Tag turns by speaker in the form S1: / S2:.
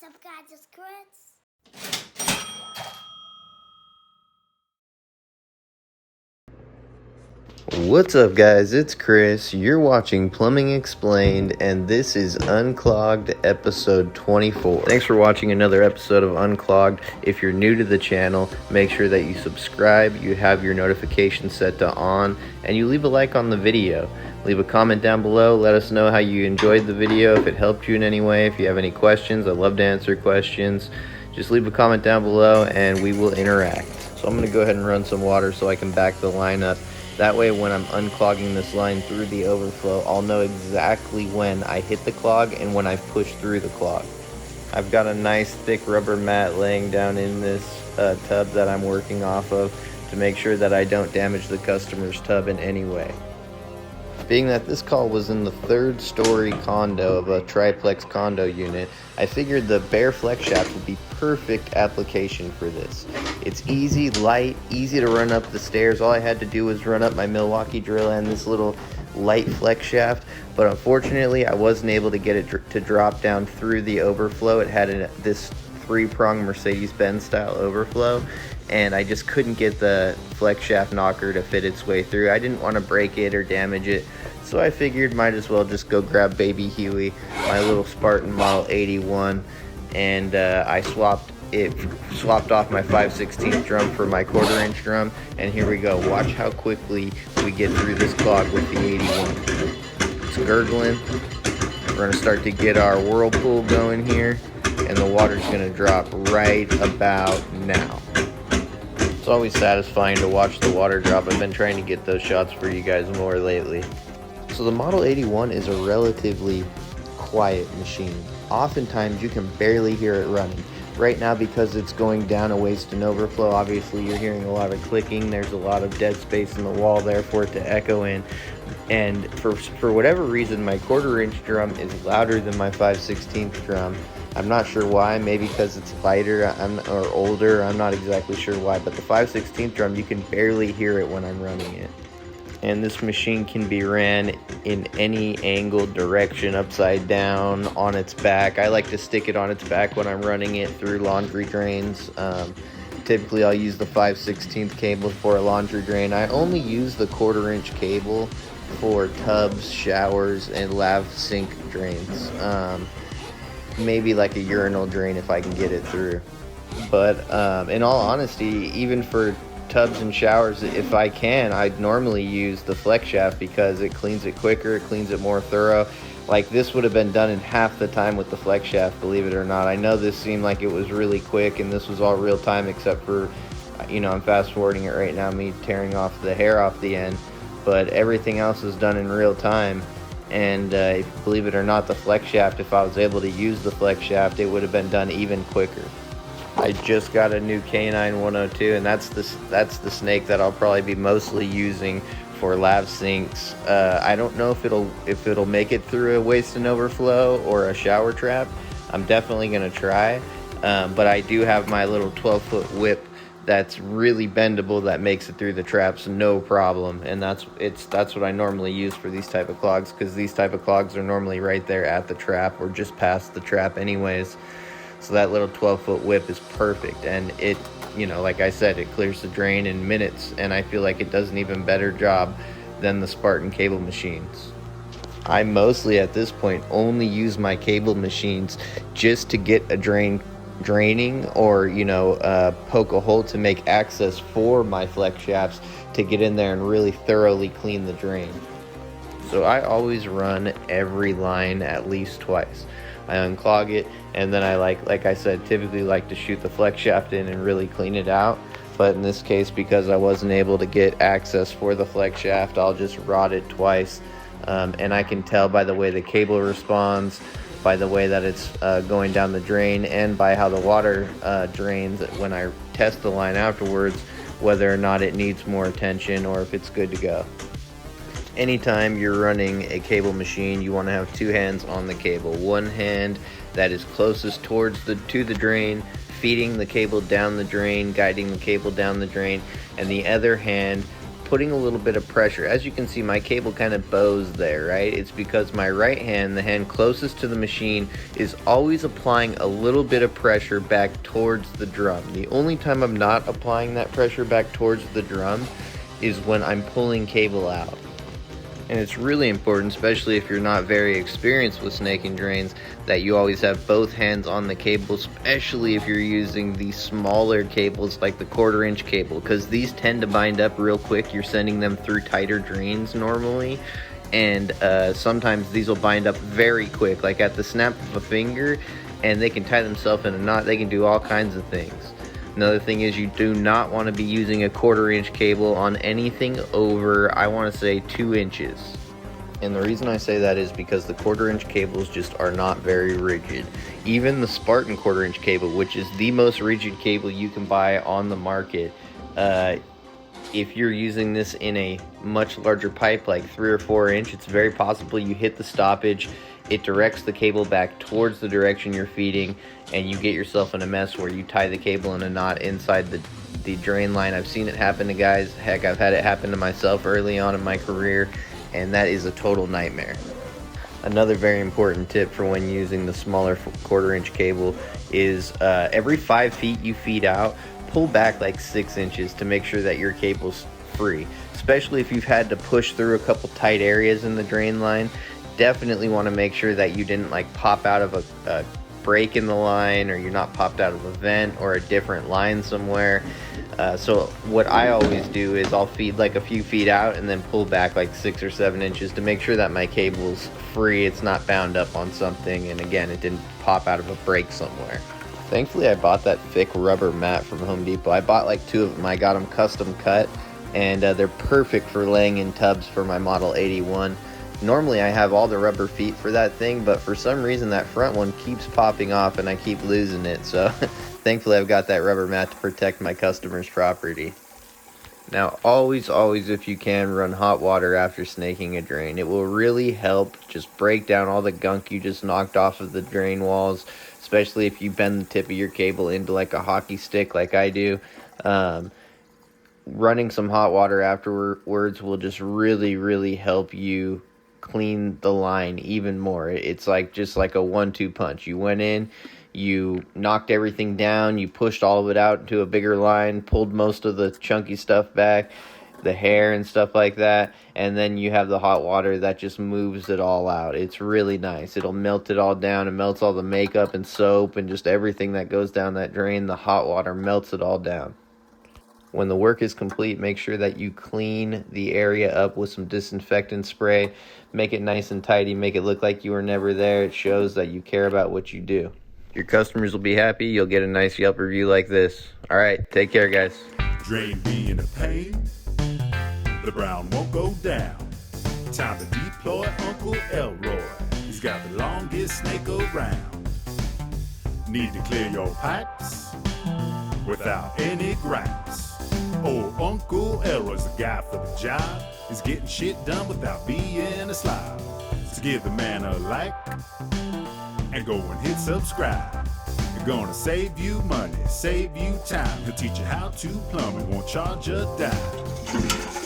S1: What's up, guys? It's Chris.
S2: What's up, guys? It's Chris. You're watching Plumbing Explained, and this is Unclogged episode 24. Thanks for watching another episode of Unclogged. If you're new to the channel, make sure that you subscribe, you have your notifications set to on, and you leave a like on the video. Leave a comment down below. Let us know how you enjoyed the video, if it helped you in any way. If you have any questions, I'd love to answer questions. Just leave a comment down below and we will interact. So I'm going to go ahead and run some water so I can back the line up. That way when I'm unclogging this line through the overflow, I'll know exactly when I hit the clog and when I've pushed through the clog. I've got a nice thick rubber mat laying down in this tub that I'm working off of to make sure that I don't damage the customer's tub in any way. Being that this call was in the third story condo of a triplex condo unit, I figured the bare flex shaft would be perfect application for this. It's easy, light, easy to run up the stairs. All I had to do was run up my Milwaukee drill and this little light flex shaft, but unfortunately I wasn't able to get it to drop down through the overflow. It had this three-prong Mercedes-Benz style overflow, and I just couldn't get the flex shaft knocker to fit its way through. I didn't want to break it or damage it, so I figured might as well just go grab baby Huey, my little Spartan Model 81, and I swapped off my 5/16 drum for my 1/4 inch drum, and here we go. Watch how quickly we get through this clog with the 81. It's gurgling. We're going to start to get our whirlpool going here, and the water's going to drop right about now. It's always satisfying to watch the water drop. I've been trying to get those shots for you guys more lately. So the Model 81 is a relatively quiet machine. Oftentimes you can barely hear it running. Right now, because it's going down a waste and overflow, obviously you're hearing a lot of clicking. There's a lot of dead space in the wall there for it to echo in. And for whatever reason, my 1/4 inch drum is louder than my 5/16 drum. I'm not sure why. Maybe because it's lighter or older. I'm not exactly sure why. But the 5/16 drum, you can barely hear it when I'm running it. And this machine can be ran in any angle, direction, upside down, on its back. I like to stick it on its back when I'm running it through laundry drains. Typically I'll use the 5/16 cable for a laundry drain. I only use the 1/4 inch cable for tubs, showers, and lav sink drains. Maybe like a urinal drain if I can get it through. But in all honesty, even for tubs and showers, if I can, I'd normally use the flex shaft because it cleans it quicker, it cleans it more thorough. Like this would have been done in half the time with the flex shaft, believe it or not. I know this seemed like it was really quick and this was all real time, except for, I'm fast forwarding it right now, me tearing off the hair off the end, but everything else is done in real time. And believe it or not, the flex shaft, if I was able to use the flex shaft, it would have been done even quicker. I just got a new K9 102, and that's the snake that I'll probably be mostly using for lav sinks. I don't know if it'll make it through a waste and overflow or a shower trap. I'm definitely gonna try, but I do have my little 12-foot whip that's really bendable that makes it through the traps no problem, and that's what I normally use for these type of clogs, because these type of clogs are normally right there at the trap or just past the trap anyways. So that little 12-foot whip is perfect, and it, like I said, it clears the drain in minutes, and I feel like it does an even better job than the Spartan cable machines. I mostly at this point only use my cable machines just to get a draining or poke a hole to make access for my flex shafts to get in there and really thoroughly clean the drain. So I always run every line at least twice. I unclog it, and then I like I said, typically like to shoot the flex shaft in and really clean it out. But in this case, because I wasn't able to get access for the flex shaft, I'll just rod it twice. And I can tell by the way the cable responds, by the way that it's going down the drain, and by how the water drains when I test the line afterwards, whether or not it needs more attention or if it's good to go. Anytime you're running a cable machine, you want to have two hands on the cable. One hand that is closest to the drain, feeding the cable down the drain, guiding the cable down the drain, and the other hand putting a little bit of pressure. As you can see, my cable kind of bows there, right? It's because my right hand, the hand closest to the machine, is always applying a little bit of pressure back towards the drum. The only time I'm not applying that pressure back towards the drum is when I'm pulling cable out. And it's really important, especially if you're not very experienced with snaking drains, that you always have both hands on the cable, especially if you're using the smaller cables like the 1/4 inch cable, because these tend to bind up real quick. You're sending them through tighter drains normally, and sometimes these will bind up very quick, like at the snap of a finger, and they can tie themselves in a knot. They can do all kinds of things. Another thing is, you do not want to be using a 1/4 inch cable on anything over, I want to say, 2 inches. And the reason I say that is because the 1/4 inch cables just are not very rigid. Even the Spartan 1/4 inch cable, which is the most rigid cable you can buy on the market, if you're using this in a much larger pipe, like 3 or 4 inch, it's very possible you hit the stoppage, it directs the cable back towards the direction you're feeding, and you get yourself in a mess where you tie the cable in a knot inside the drain line. I've seen it happen to guys. Heck, I've had it happen to myself early on in my career, and that is a total nightmare. Another very important tip for when using the smaller 1/4 inch cable is every 5 feet you feed out, pull back like 6 inches to make sure that your cable's free. Especially if you've had to push through a couple tight areas in the drain line, definitely want to make sure that you didn't like pop out of a break in the line, or you're not popped out of a vent or a different line somewhere. So what I always do is I'll feed like a few feet out and then pull back like 6 or 7 inches to make sure that my cable's free, it's not bound up on something, and again, it didn't pop out of a break somewhere. Thankfully, I bought that thick rubber mat from Home Depot. I bought like 2 of them. I got them custom cut, and they're perfect for laying in tubs for my Model 81. Normally I have all the rubber feet for that thing, but for some reason that front one keeps popping off and I keep losing it, so thankfully I've got that rubber mat to protect my customer's property. Now always if you can, run hot water after snaking a drain. It will really help just break down all the gunk you just knocked off of the drain walls, especially if you bend the tip of your cable into like a hockey stick like I do. Running some hot water afterwards will just really help you clean the line even more. It's like just like a 1-2 punch. You went in, you knocked everything down, you pushed all of it out into a bigger line, pulled most of the chunky stuff back, the hair and stuff like that, and then you have the hot water that just moves it all out. It's really nice. It'll melt it all down. It melts all the makeup and soap and just everything that goes down that drain. The hot water melts it all down. When the work is complete, make sure that you clean the area up with some disinfectant spray. Make it nice and tidy. Make it look like you were never there. It shows that you care about what you do. Your customers will be happy. You'll get a nice Yelp review like this. All right, take care, guys.
S1: Drain being a pain, the brown won't go down. Time to deploy Uncle Elroy. He's got the longest snake around. Need to clear your pipes without any gripes. Oh, Uncle Elroy's the guy for the job. He's getting shit done without being a slob. So give the man a like and go and hit subscribe. It's gonna save you money, save you time. He'll teach you how to plumb and won't charge a dime.